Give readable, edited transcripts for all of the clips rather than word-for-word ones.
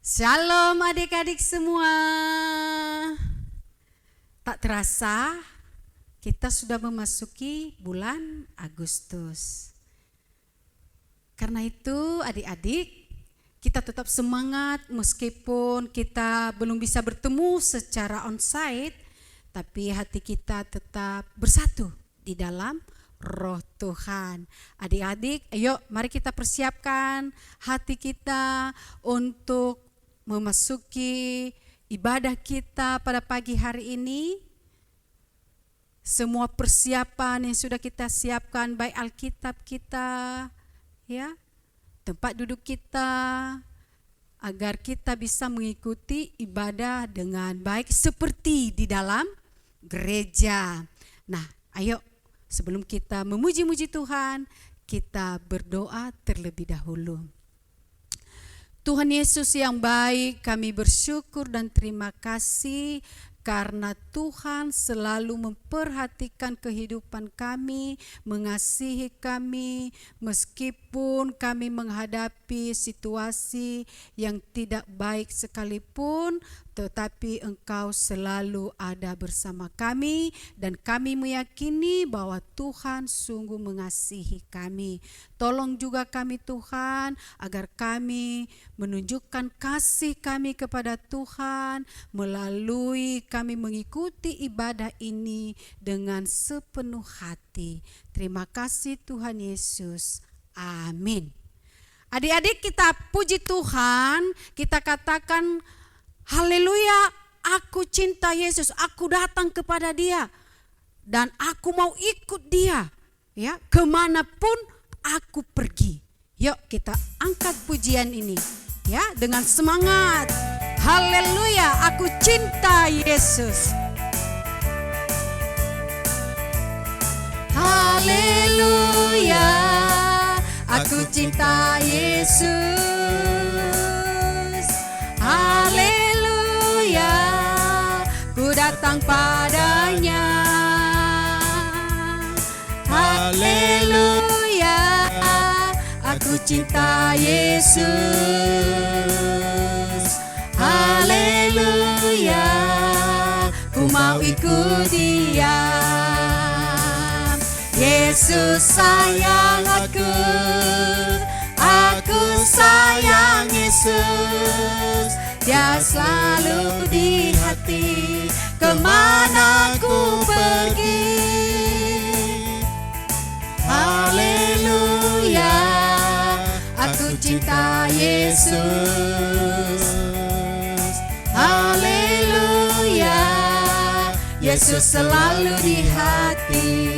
Shalom adik-adik semua. Tak terasa kita sudah memasuki bulan Agustus. Karena itu adik-adik, kita tetap semangat meskipun kita belum bisa bertemu secara onsite, tapi hati kita tetap bersatu di dalam Roh Tuhan. Adik-adik, ayo mari kita persiapkan hati kita untuk memasuki ibadah kita pada pagi hari ini. Semua persiapan yang sudah kita siapkan, baik Alkitab kita, ya, tempat duduk kita, agar kita bisa mengikuti ibadah dengan baik seperti di dalam gereja. Nah, ayo sebelum kita memuji-muji Tuhan, kita berdoa terlebih dahulu. Tuhan Yesus yang baik, kami bersyukur dan terima kasih karena Tuhan selalu memperhatikan kehidupan kami, mengasihi kami, meskipun kami menghadapi situasi yang tidak baik sekalipun, tetapi Engkau selalu ada bersama kami dan kami meyakini bahwa Tuhan sungguh mengasihi kami. Tolong juga kami Tuhan agar kami menunjukkan kasih kami kepada Tuhan melalui kami mengikuti ibadah ini dengan sepenuh hati. Terima kasih Tuhan Yesus. Amin. Adik-adik, kita puji Tuhan, kita katakan haleluya, aku cinta Yesus, aku datang kepada Dia dan aku mau ikut Dia, ya, kemanapun aku pergi. Yuk kita angkat pujian ini, ya, dengan semangat. Haleluya, aku cinta Yesus. Haleluya, aku cinta Yesus. Haleluya, ku datang padanya. Haleluya, aku cinta Yesus. Haleluya, ku mau ikut Dia. Yesus sayang aku sayang Yesus. Dia selalu di hati, kemana ku pergi. Haleluya, aku cinta Yesus. Haleluya, Yesus selalu di hati.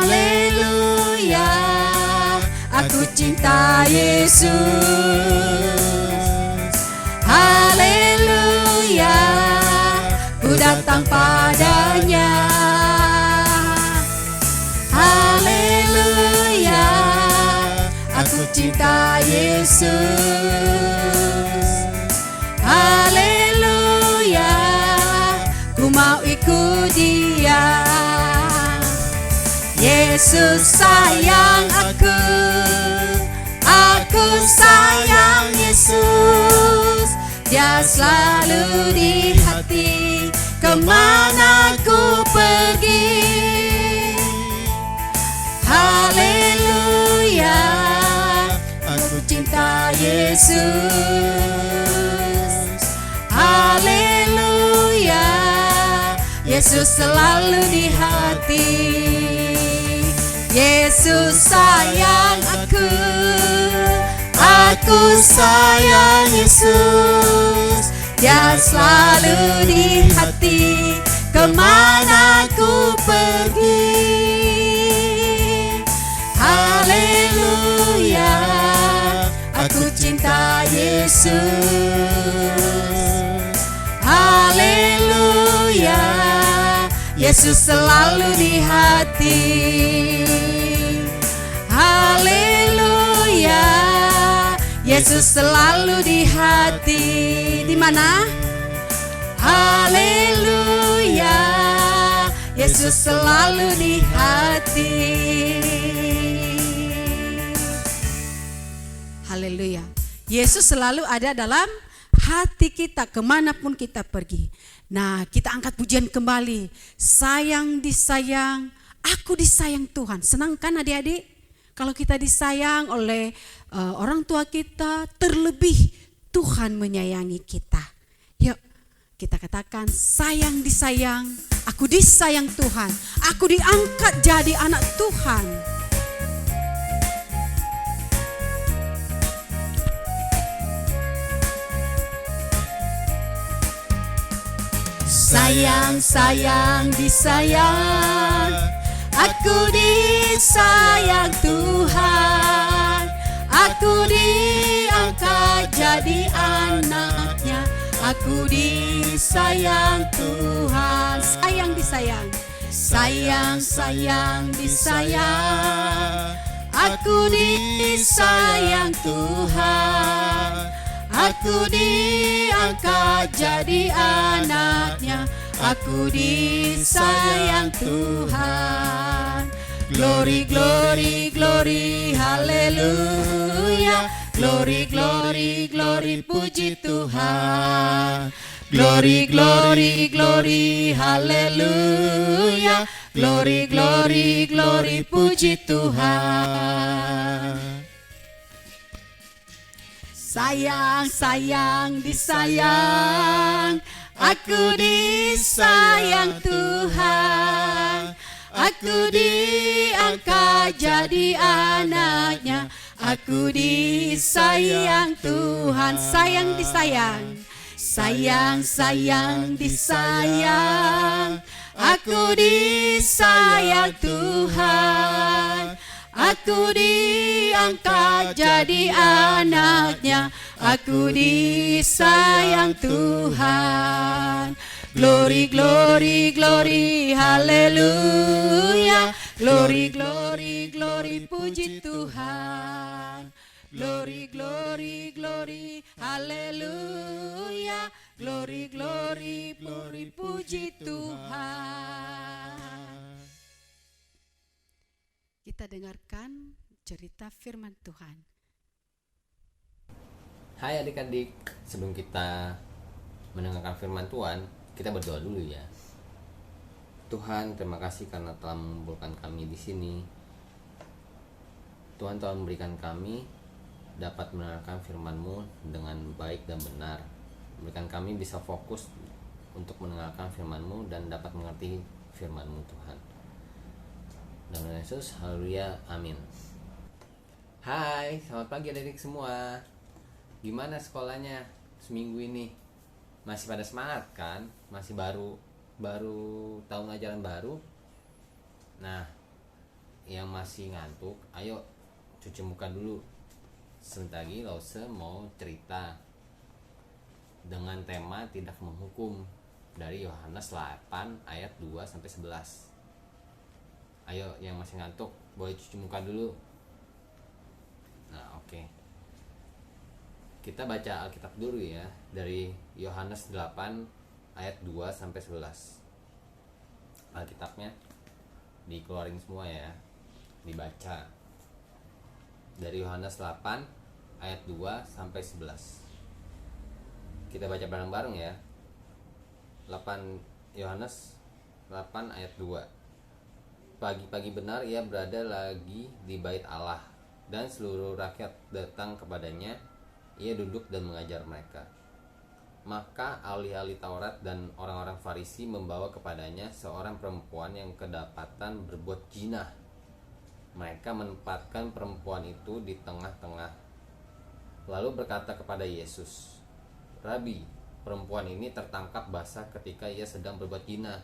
Haleluya, aku cinta Yesus. Haleluya, ku datang padanya. Haleluya, aku cinta Yesus. Haleluya, ku mau ikut Dia. Yesus sayang aku sayang Yesus. Dia selalu di hati, kemana ku pergi. Haleluya, aku cinta Yesus. Haleluya, Yesus selalu di hati. Yesus sayang aku sayang Yesus. Dia selalu di hati, kemana ku pergi. Haleluya, aku cinta Yesus. Haleluya, Yesus selalu di hati. Haleluya, Yesus selalu di hati. Di mana? Haleluya, Yesus selalu di hati. Yesus selalu ada dalam hati kita kemanapun kita pergi. Nah, kita angkat pujian kembali. Sayang disayang, aku disayang Tuhan. Senang kan adik-adik? Kalau kita disayang oleh orang tua kita, terlebih Tuhan menyayangi kita. Yuk kita katakan, sayang disayang, aku disayang Tuhan. Aku diangkat jadi anak Tuhan. Sayang, sayang, disayang, aku disayang Tuhan. Aku diangkat jadi anaknya. Aku disayang Tuhan. Sayang, disayang. Sayang, sayang, disayang, aku disayang Tuhan. Aku diangkat jadi anaknya. Aku disayang Tuhan. Glory, glory, glory, haleluya. Glory, glory, glory, puji Tuhan. Glory, glory, glory, haleluya. Glory, glory, glory, puji Tuhan. Sayang, sayang, disayang, aku disayang Tuhan. Aku diangkat jadi anaknya. Aku disayang Tuhan. Sayang, disayang. Sayang, sayang, disayang, aku disayang Tuhan. Aku diangkat jadi anaknya. Aku disayang Tuhan. Glory, glory, glory, haleluya. Glory, glory, glory, puji Tuhan. Glory, glory, glory, haleluya. Glory, glory, glory, puji Tuhan. Kita dengarkan cerita firman Tuhan. Hai adik-adik, sebelum kita mendengarkan firman Tuhan, kita berdoa dulu ya. Tuhan, terima kasih karena telah mengumpulkan kami di sini. Tuhan telah memberikan kami dapat mendengarkan firman-Mu dengan baik dan benar. Berikan kami bisa fokus untuk mendengarkan firman-Mu dan dapat mengerti firman-Mu Tuhan. Dalam nama Yesus, haleluya, amin. Hai, selamat pagi adik-adik semua. Gimana sekolahnya seminggu ini? Masih pada semangat kan? Masih baru tahun ajaran baru. Nah, yang masih ngantuk, ayo cuci muka dulu. Sebentar lagi Lause mau cerita dengan tema tidak menghukum dari Yohanes 8 ayat 2 sampai 11. Ayo yang masih ngantuk boleh cuci muka dulu. Nah, oke. Kita baca Alkitab dulu ya, dari Yohanes 8 ayat 2 sampai 11. Alkitabnya dikeluarin semua ya, dibaca. Dari Yohanes 8 ayat 2 sampai 11. Kita baca bareng-bareng ya. Yohanes 8 ayat 2. Pagi-pagi benar ia berada lagi di bait Allah, dan seluruh rakyat datang kepadanya. Ia duduk dan mengajar mereka. Maka ahli-ahli Taurat dan orang-orang Farisi membawa kepadanya seorang perempuan yang kedapatan berbuat zina. Mereka menempatkan perempuan itu di tengah-tengah, lalu berkata kepada Yesus, "Rabi, perempuan ini tertangkap basah ketika ia sedang berbuat zina.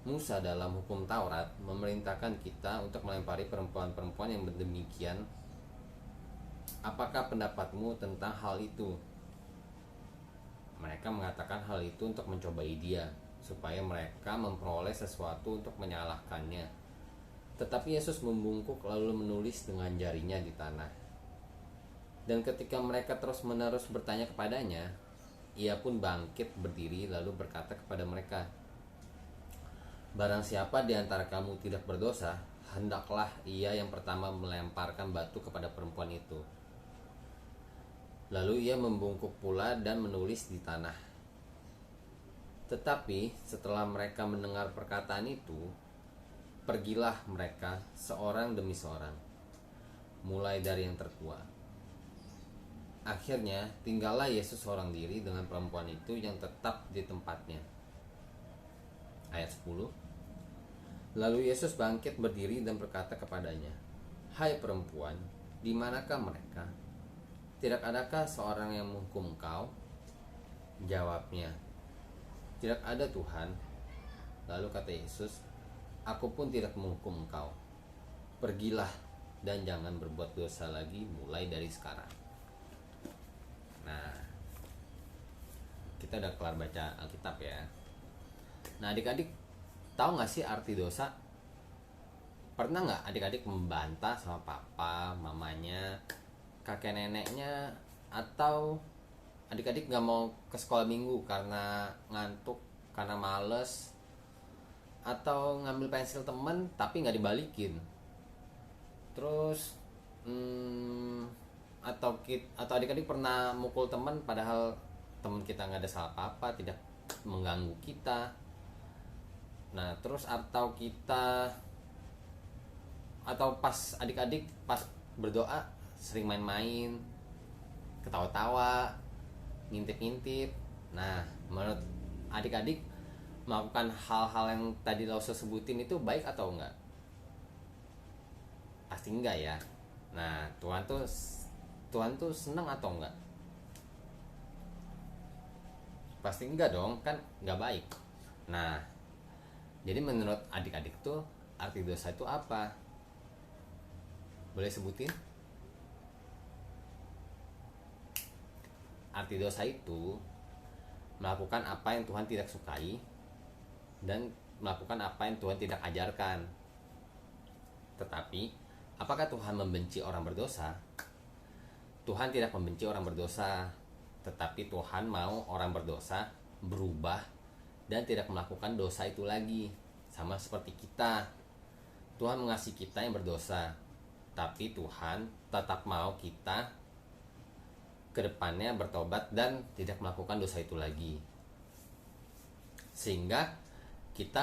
Musa dalam hukum Taurat memerintahkan kita untuk melempari perempuan-perempuan yang demikian. Apakah pendapatmu tentang hal itu?" Mereka mengatakan hal itu untuk mencobai dia, supaya mereka memperoleh sesuatu untuk menyalahkannya. Tetapi Yesus membungkuk lalu menulis dengan jarinya di tanah. Dan ketika mereka terus-menerus bertanya kepadanya, ia pun bangkit berdiri lalu berkata kepada mereka, "Barang siapa di antara kamu tidak berdosa, hendaklah ia yang pertama melemparkan batu kepada perempuan itu." Lalu ia membungkuk pula dan menulis di tanah. Tetapi setelah mereka mendengar perkataan itu, pergilah mereka seorang demi seorang, mulai dari yang tertua. Akhirnya tinggallah Yesus seorang diri dengan perempuan itu yang tetap di tempatnya. Ayat 10. Lalu Yesus bangkit berdiri dan berkata kepadanya, "Hai perempuan, di manakah mereka? Tidak adakah seorang yang menghukum engkau?" Jawabnya, "Tidak ada, Tuhan." Lalu kata Yesus, "Aku pun tidak menghukum engkau. Pergilah dan jangan berbuat dosa lagi mulai dari sekarang." Nah, kita udah kelar baca Alkitab ya. Nah, adik-adik tahu gak sih arti dosa? Pernah gak adik-adik membantah sama papa, mamanya, kakek neneknya, atau adik-adik gak mau ke sekolah minggu karena ngantuk, karena males, atau ngambil pensil temen tapi gak dibalikin? Terus atau adik-adik pernah mukul teman padahal teman kita nggak ada salah apa-apa, tidak mengganggu kita. Nah, terus atau pas adik-adik pas berdoa sering main-main, ketawa-tawa, ngintip-ngintip. Nah, menurut adik-adik melakukan hal-hal yang tadi lo sebutin itu baik atau enggak? Pasti enggak ya. Nah, Tuhan tuh senang atau enggak? Pasti enggak dong, kan enggak baik. Nah, jadi menurut adik-adik tuh arti dosa itu apa? Boleh sebutin? Arti dosa itu melakukan apa yang Tuhan tidak sukai dan melakukan apa yang Tuhan tidak ajarkan. Tetapi apakah Tuhan membenci orang berdosa? Tuhan tidak membenci orang berdosa, tetapi Tuhan mau orang berdosa berubah dan tidak melakukan dosa itu lagi. Sama seperti kita, Tuhan mengasihi kita yang berdosa, tapi Tuhan tetap mau kita kedepannya bertobat dan tidak melakukan dosa itu lagi, sehingga kita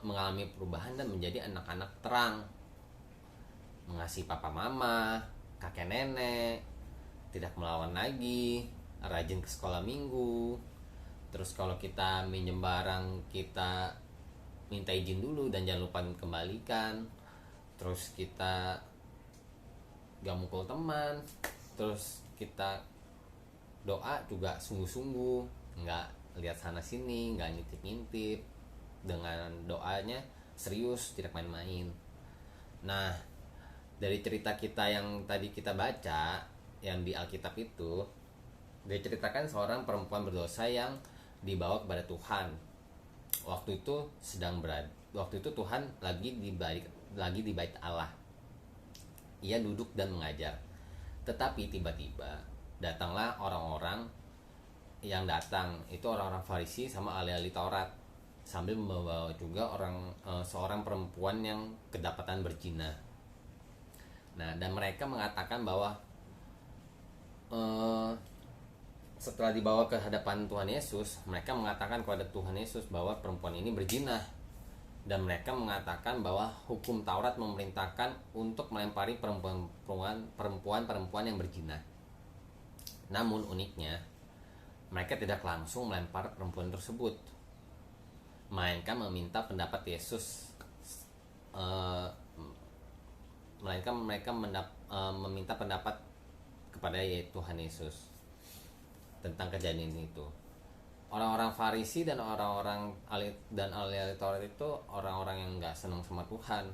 mengalami perubahan dan menjadi anak-anak terang, mengasihi papa mama, kakek nenek, tidak melawan lagi, rajin ke sekolah minggu. Terus kalau kita minjem barang, kita minta izin dulu dan jangan lupa kembalikan. Terus kita gak mukul teman. Terus kita doa juga sungguh-sungguh, nggak lihat sana sini, nggak ngintip-ngintip, dengan doanya serius, tidak main-main. Nah, dari cerita kita yang tadi kita baca yang di Alkitab itu, diceritakan seorang perempuan berdosa yang dibawa kepada Tuhan. Waktu itu Tuhan lagi di bait Allah. Ia duduk dan mengajar. Tetapi tiba-tiba datanglah orang-orang yang datang, itu orang-orang Farisi sama ahli-ahli Taurat, sambil membawa juga seorang perempuan yang kedapatan berzina. Nah, dan mereka mengatakan bahwa setelah dibawa ke hadapan Tuhan Yesus, mereka mengatakan kepada Tuhan Yesus bahwa perempuan ini berzina, dan mereka mengatakan bahwa hukum Taurat memerintahkan untuk melempari perempuan yang berzina. Namun uniknya, mereka tidak langsung melempar perempuan tersebut, melainkan meminta pendapat Yesus. Melainkan mereka meminta pendapat kepada Tuhan Yesus tentang kejadian itu. Orang-orang Farisi dan orang-orang ahli Taurat itu orang-orang yang nggak senang sama Tuhan,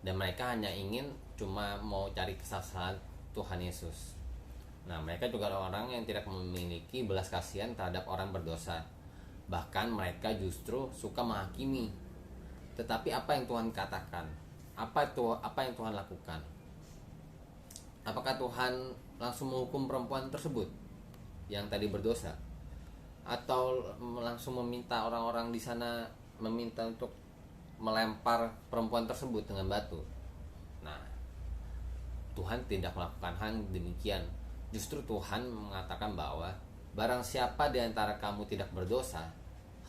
dan mereka hanya ingin cuma mau cari kesalahan Tuhan Yesus. Nah, mereka juga orang-orang yang tidak memiliki belas kasihan terhadap orang berdosa. Bahkan mereka justru suka menghakimi. Tetapi apa yang Tuhan katakan? Apa yang Tuhan lakukan? Apakah Tuhan langsung menghukum perempuan tersebut yang tadi berdosa? Atau langsung meminta orang-orang di sana meminta untuk melempar perempuan tersebut dengan batu? Nah, Tuhan tidak melakukan hal demikian. Justru Tuhan mengatakan bahwa barang siapa di antara kamu tidak berdosa,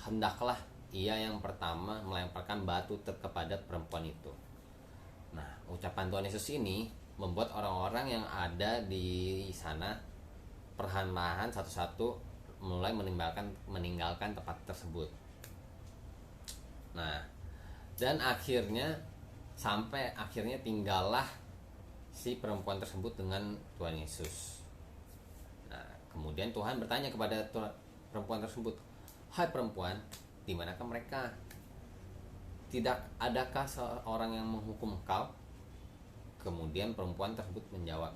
hendaklah ia yang pertama melemparkan batu kepada perempuan itu. Nah, ucapan Tuhan Yesus ini membuat orang-orang yang ada di sana perlahan-lahan satu-satu mulai meninggalkan tempat tersebut. Nah, dan akhirnya tinggallah si perempuan tersebut dengan Tuhan Yesus. Nah, kemudian Tuhan bertanya kepada perempuan tersebut, "Hai perempuan, di manakah mereka? Tidak adakah seorang yang menghukum engkau?" Kemudian perempuan tersebut menjawab,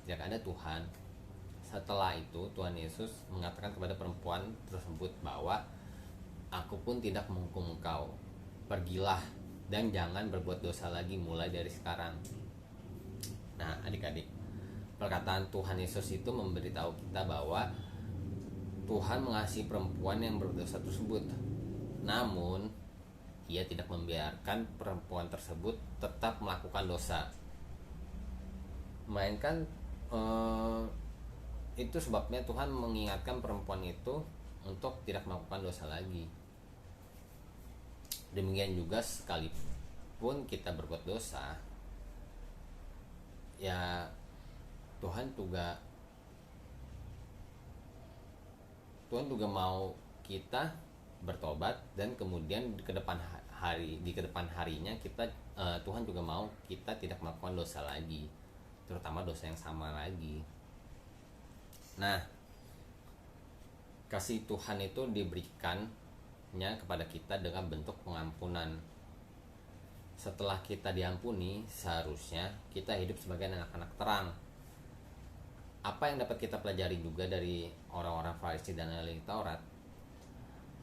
"Tidak ada Tuhan." Setelah itu Tuhan Yesus mengatakan kepada perempuan tersebut bahwa, "Aku pun tidak menghukum engkau. Pergilah dan jangan berbuat dosa lagi mulai dari sekarang." Nah, adik-adik, perkataan Tuhan Yesus itu memberitahu kita bahwa Tuhan mengasihi perempuan yang berdosa tersebut. Namun, ia tidak membiarkan perempuan tersebut tetap melakukan dosa. Melainkan itu sebabnya Tuhan mengingatkan perempuan itu untuk tidak melakukan dosa lagi. Demikian juga sekalipun kita berbuat dosa, ya Tuhan juga mau kita bertobat, dan kemudian di kedepan harinya kita Tuhan juga mau kita tidak melakukan dosa lagi, terutama dosa yang sama lagi. Nah, kasih Tuhan itu diberikannya kepada kita dengan bentuk pengampunan. Setelah kita diampuni, seharusnya kita hidup sebagai anak-anak terang. Apa yang dapat kita pelajari juga dari orang-orang Farisi dan ahli Taurat?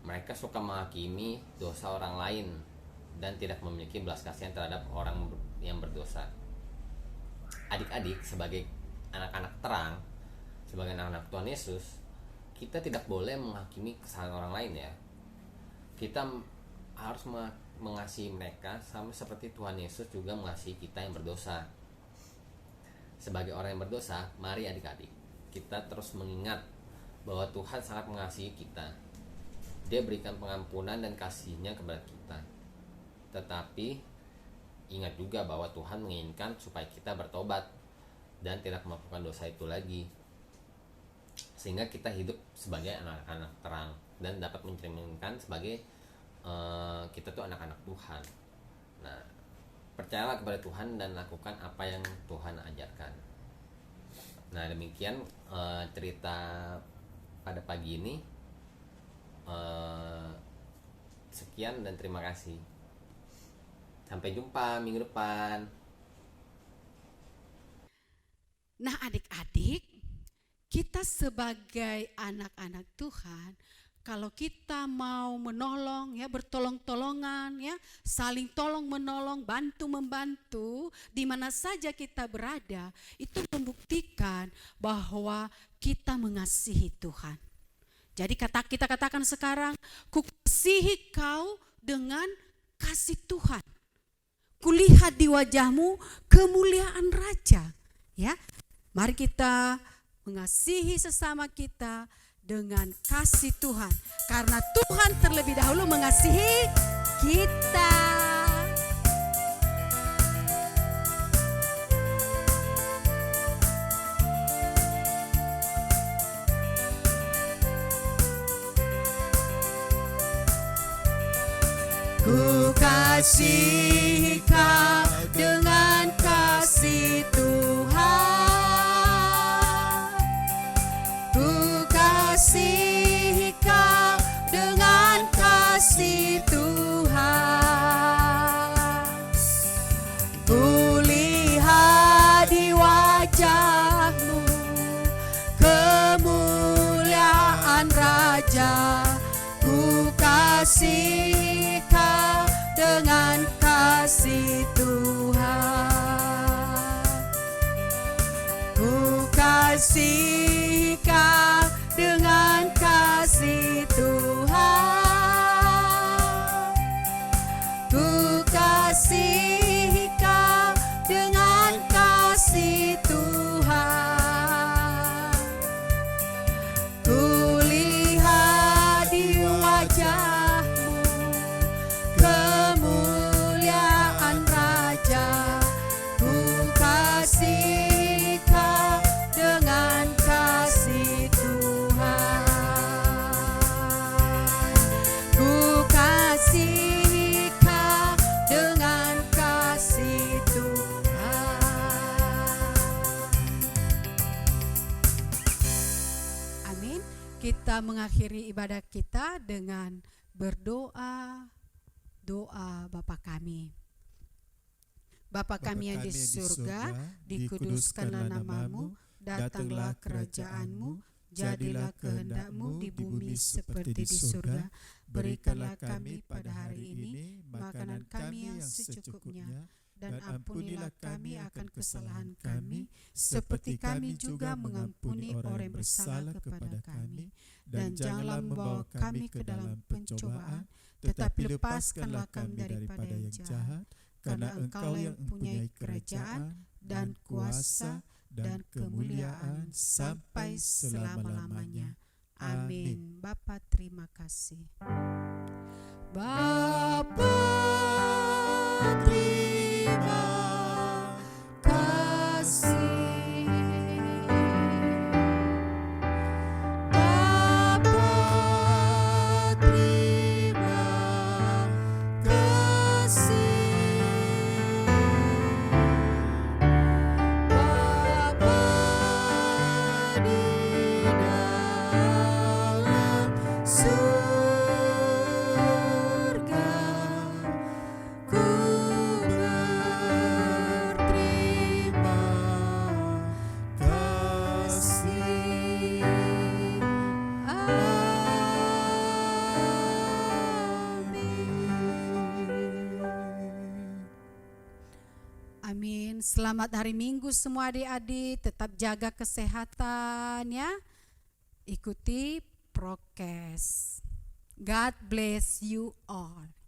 Mereka suka menghakimi dosa orang lain dan tidak memiliki belas kasihan terhadap orang yang berdosa. Adik-adik, sebagai anak-anak terang, sebagai anak-anak Tuhan Yesus, kita tidak boleh menghakimi kesalahan orang lain ya. Kita harus mengasihi mereka sama seperti Tuhan Yesus juga mengasihi kita yang berdosa. Sebagai orang yang berdosa, mari adik-adik, kita terus mengingat bahwa Tuhan sangat mengasihi kita. Dia berikan pengampunan dan kasih-Nya kepada kita. Tetapi ingat juga bahwa Tuhan menginginkan supaya kita bertobat dan tidak melakukan dosa itu lagi, sehingga kita hidup sebagai anak-anak terang dan dapat mencerminkan sebagai kita tuh anak-anak Tuhan. Nah, percayalah kepada Tuhan dan lakukan apa yang Tuhan ajarkan. Nah, demikian cerita pada pagi ini. Sekian dan terima kasih. Sampai jumpa minggu depan. Nah, adik-adik, kita sebagai anak-anak Tuhan, kalau kita mau menolong ya, bertolong-tolongan ya, saling tolong menolong, bantu membantu di mana saja kita berada, itu membuktikan bahwa kita mengasihi Tuhan. Jadi kita katakan sekarang, kukasihi kau dengan kasih Tuhan. Kulihat di wajahmu kemuliaan Raja. Ya, mari kita mengasihi sesama kita dengan kasih Tuhan, karena Tuhan terlebih dahulu mengasihi kita. Ku kasih kau dengan kasih Tuhan. Ku kasih kau dengan kasih Tuhan. Ku lihat di wajahmu kemuliaan Raja. Ku kasih kau dengan kasih Tuhan. Ku kasih kau dengan kasih Tuhan. Ku kasih kau dengan kasih Tuhan. kita mengakhiri ibadah kita dengan berdoa, doa Bapa kami. Bapa kami yang di surga, dikuduskanlah namamu, datanglah kerajaanmu, jadilah kehendak-Mu di bumi seperti di surga. Berikanlah kami pada hari ini makanan kami yang secukupnya, dan ampunilah kami akan kesalahan kami, seperti kami juga mengampuni orang yang bersalah kepada kami. Dan janganlah membawa kami ke dalam pencobaan, tetapi lepaskanlah kami daripada yang jahat, karena Engkau yang mempunyai kerajaan dan kuasa dan kemuliaan sampai selama-lamanya. Amin. Bapa, terima kasih. Bapa, terima kasih. Bapa, terima kasih. Bapa di dalam surga, ku berterima kasih. Amin. Selamat hari Minggu semua adik-adik. Tetap jaga kesehatan ya. Ikuti prokes. God bless you all.